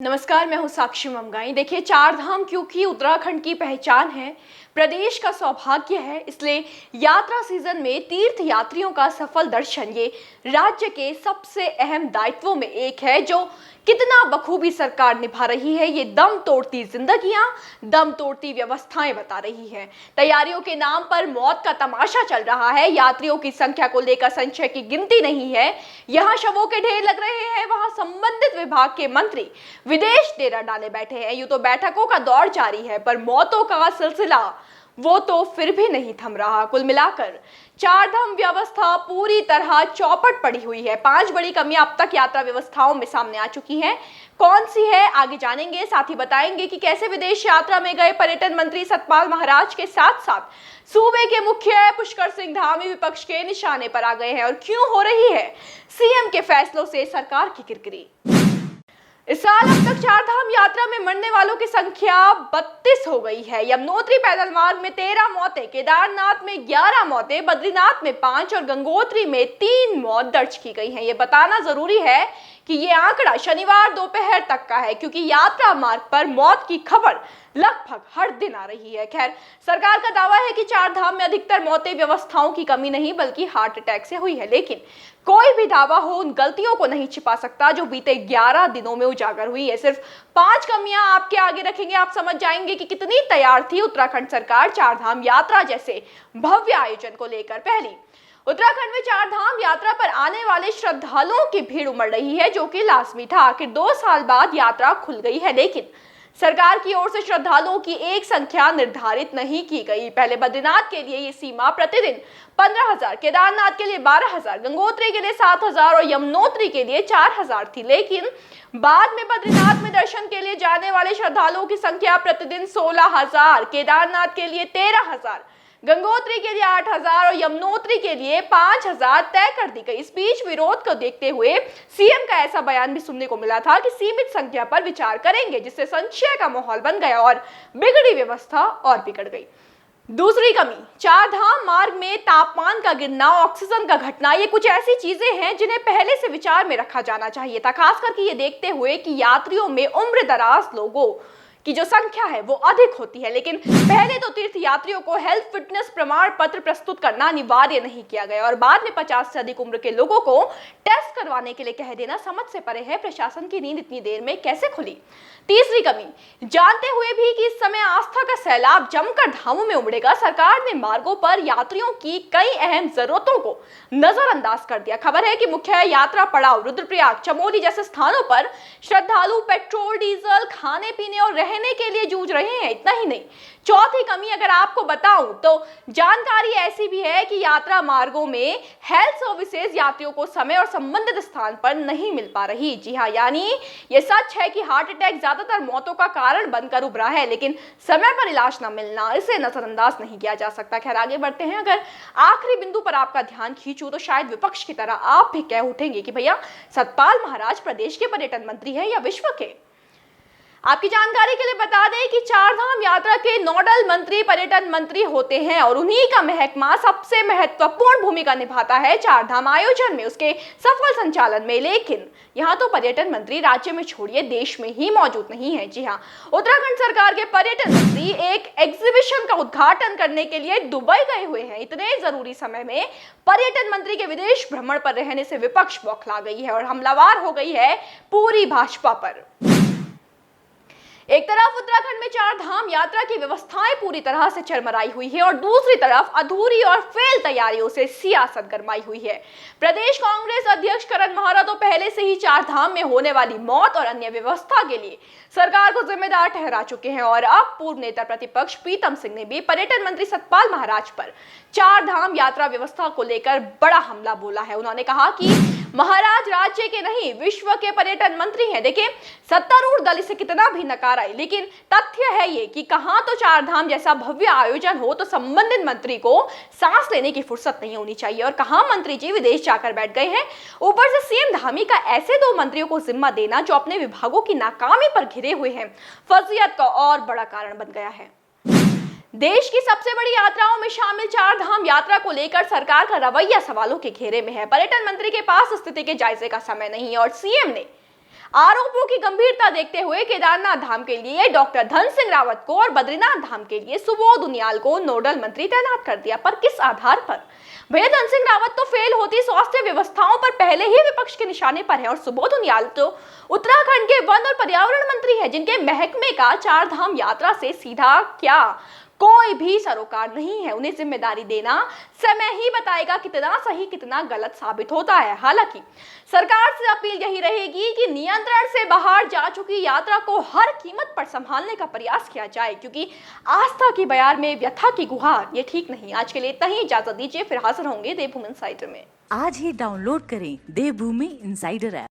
नमस्कार, मैं हूं साक्षी ममगाई। देखिए, चार धाम क्योंकि उत्तराखंड की पहचान है, प्रदेश का सौभाग्य है, इसलिए यात्रा सीजन में तीर्थ यात्रियों का सफल दर्शन ये राज्य के सबसे अहम दायित्वों में एक है, जो कितना बखूबी सरकार निभा रही है। ये दम तोड़ती जिंदगियां, दम तोड़ती व्यवस्थाएं बता रही है। तैयारियों के नाम पर मौत का तमाशा चल रहा है। यात्रियों की संख्या को लेकर संशय की गिनती नहीं है। यहाँ शवों के ढेर लग रहे हैं, वहां संबंधित विभाग के मंत्री विदेश डेरा डाले बैठे हैं। यूं तो बैठकों का दौर जारी है, पर मौतों का सिलसिला वो तो फिर भी नहीं थम रहा। कुल मिलाकर चारधाम व्यवस्था पूरी तरह चौपट पड़ी हुई है। 5 बड़ी कमियां अब तक यात्रा व्यवस्थाओं में सामने आ चुकी हैं। कौन सी है, आगे जानेंगे। साथ ही बताएंगे कि कैसे विदेश यात्रा में गए पर्यटन मंत्री सतपाल महाराज के साथ साथ सूबे के मुखिया पुष्कर सिंह धामी विपक्ष के निशाने पर आ गए हैं, और क्यों हो रही है सीएम के फैसलों से सरकार की किरकिरी। इस साल अब तक चारधाम यात्रा में मरने वालों की संख्या 32 हो गई है। यमुनोत्री पैदल मार्ग में 13 मौतें, केदारनाथ में 11 मौतें, बद्रीनाथ में 5 और गंगोत्री में 3 मौत दर्ज की गई हैं। ये बताना जरूरी है कि ये आंकड़ा शनिवार दोपहर तक का है, क्योंकि यात्रा मार्ग पर मौत की खबर लगभग हर दिन आ रही है। खैर, सरकार का दावा है कि चारधाम में अधिकतर मौतें व्यवस्थाओं की कमी नहीं बल्कि हार्ट अटैक से हुई है, लेकिन कोई भी दावा हो उन गलतियों को नहीं छिपा सकता जो बीते 11 दिनों में उजागर हुई है। सिर्फ 5 कमियां आपके आगे रखेंगे, आप समझ जाएंगे कि कितनी तैयार थी उत्तराखंड सरकार चारधाम यात्रा जैसे भव्य आयोजन को लेकर। पहली, उत्तराखंड में चारधाम यात्रा पर आने वाले श्रद्धालुओं की भीड़ उमड़ रही है, जो कि लाजमी था। आखिर 2 साल बाद यात्रा खुल गई है, लेकिन सरकार की ओर से श्रद्धालुओं की एक संख्या निर्धारित नहीं की गई। पहले बद्रीनाथ के लिए ये सीमा प्रतिदिन 15,000, केदारनाथ के लिए 12,000, गंगोत्री के लिए 7,000 और यमुनोत्री के लिए 4,000 थी। लेकिन बाद में बद्रीनाथ में दर्शन के लिए जाने वाले श्रद्धालुओं की संख्या प्रतिदिन 16,000, केदारनाथ के लिए 13,000, गंगोत्री के लिए 8,000 और यमुनोत्री के लिए 5,000 तय कर दी गई। इस बीच विरोध को देखते हुए सीएम का ऐसा बयान भी सुनने को मिला था कि सीमित संख्या पर विचार करेंगे, जिससे संशय का माहौल बन गया और बिगड़ी व्यवस्था और बिगड़ गई। दूसरी कमी, चारधाम मार्ग में तापमान का गिरना, ऑक्सीजन का घटना, ये कुछ ऐसी चीजें हैं जिन्हें पहले से विचार में रखा जाना चाहिए था, खास करके ये देखते हुए कि यात्रियों में उम्र दराज लोगों की जो संख्या है वो अधिक होती है। लेकिन पहले तो तीर्थ यात्रियों को हेल्थ फिटनेस प्रमाण पत्र प्रस्तुत करना अनिवार्य नहीं किया गया, और बाद में 50 से अधिक उम्र के लोगों को टेस्ट करवाने के लिए कह देना समझ से परे है। प्रशासन की नींद इतनी देर में कैसे खुली। तीसरी कमी, जानते हुए भी कि इस समय आस्था का सैलाब जमकर धामों में उमड़ेगा, सरकार ने मार्गों पर यात्रियों की कई अहम जरूरतों को नजरअंदाज कर दिया। खबर है कि मुख्य यात्रा पड़ाव रुद्रप्रयाग, चमोली जैसे स्थानों पर श्रद्धालु पेट्रोल, डीजल, खाने पीने और रहने के लिए जूझ रहे हैं। इतना ही नहीं, चौथी कमी अगर आपको बताऊं तो जानकारी ऐसी भी है कि यात्रा मार्गों में हेल्थ सर्विसेज यात्रियों को समय और संबंधित स्थान पर नहीं मिल पा रही। जी हाँ, यानी ये सच है कि हार्ट अटैक ज्यादातर मौतों का कारण बनकर उभरा है, लेकिन समय पर इलाज न मिलना, इसे नजरअंदाज नहीं किया जा सकता। खैर, आगे बढ़ते हैं। अगर आखिरी बिंदु पर आपका ध्यान खींचूं तो शायद विपक्ष की तरह आप भी कह उठेंगे कि भैया, सतपाल महाराज प्रदेश के पर्यटन मंत्री हैं या विश्व के। आपकी जानकारी के लिए बता दें कि चारधाम यात्रा के नोडल मंत्री पर्यटन मंत्री होते हैं, और उन्हीं का महकमा सबसे महत्वपूर्ण भूमिका निभाता है चारधाम आयोजन में, उसके सफल संचालन में। लेकिन यहाँ तो पर्यटन मंत्री राज्य में छोड़िए देश में ही मौजूद नहीं है। जी हाँ, उत्तराखंड सरकार के पर्यटन मंत्री एक एग्जीबिशन का उद्घाटन करने के लिए दुबई गए हुए हैं। इतने जरूरी समय में पर्यटन मंत्री के विदेश भ्रमण पर रहने से विपक्ष बौखला गई है और हमलावर हो गई है पूरी भाजपा पर। एक तरफ उत्तराखंड में चारधाम यात्रा की व्यवस्थाएं पूरी तरह से चरमराई हुई है, और दूसरी तरफ अधूरी और फेल तैयारियों से सियासत गरमाई हुई है। प्रदेश कांग्रेस अध्यक्ष करण महरा तो पहले से ही चारधाम में होने वाली मौत और अन्य व्यवस्था के लिए सरकार को जिम्मेदार ठहरा चुके हैं, और अब पूर्व नेता प्रतिपक्ष प्रीतम सिंह ने भी पर्यटन मंत्री सतपाल महाराज पर चारधाम यात्रा व्यवस्था को लेकर बड़ा हमला बोला है। उन्होंने कहा कि महाराज राज्य के नहीं, विश्व के पर्यटन मंत्री हैं। देखिए, सत्तारूढ़ दल इसे कितना भी नकार आए, लेकिन तथ्य है ये कि कहां तो चारधाम जैसा भव्य आयोजन हो तो संबंधित मंत्री को सांस लेने की फुर्सत नहीं होनी चाहिए, और कहां मंत्री जी विदेश जाकर बैठ गए हैं। ऊपर से सीएम धामी का ऐसे 2 मंत्रियों को जिम्मा देना जो अपने विभागों की नाकामी पर घिरे हुए हैं, फर्जियत का और बड़ा कारण बन गया है। देश की सबसे बड़ी यात्राओं में शामिल चारधाम यात्रा को लेकर सरकार का रवैया सवालों के घेरे में है। पर्यटन मंत्री के पास स्थिति के जायजे का समय नहीं है, और सीएम ने आरोपों की गंभीरता देखते हुए केदारनाथ धाम के लिए डॉक्टर धन सिंह रावत को और बद्रीनाथ धाम के लिए सुबोध उनियाल को नोडल मंत्री तैनात कर दिया। पर किस आधार पर? भैया धन सिंह रावत तो फेल होती स्वास्थ्य व्यवस्थाओं पर पहले ही विपक्ष के निशाने पर है और सुबोध उनियाल तो उत्तराखंड के वन और पर्यावरण मंत्री है, जिनके महकमे का चार धाम यात्रा से सीधा क्या कोई भी सरोकार नहीं है। उन्हें जिम्मेदारी देना समय ही बताएगा कितना सही कितना गलत साबित होता है। हालांकि सरकार से अपील यही रहेगी कि नियंत्रण से बाहर जा चुकी यात्रा को हर कीमत पर संभालने का प्रयास किया जाए, क्योंकि आस्था की बयार में व्यथा की गुहार ये ठीक नहीं। आज के लिए इतना ही, इजाजत दीजिए, फिर हाजिर होंगे देवभूमि इनसाइडर में। आज ही डाउनलोड करें देवभूमि इनसाइडर ऐप।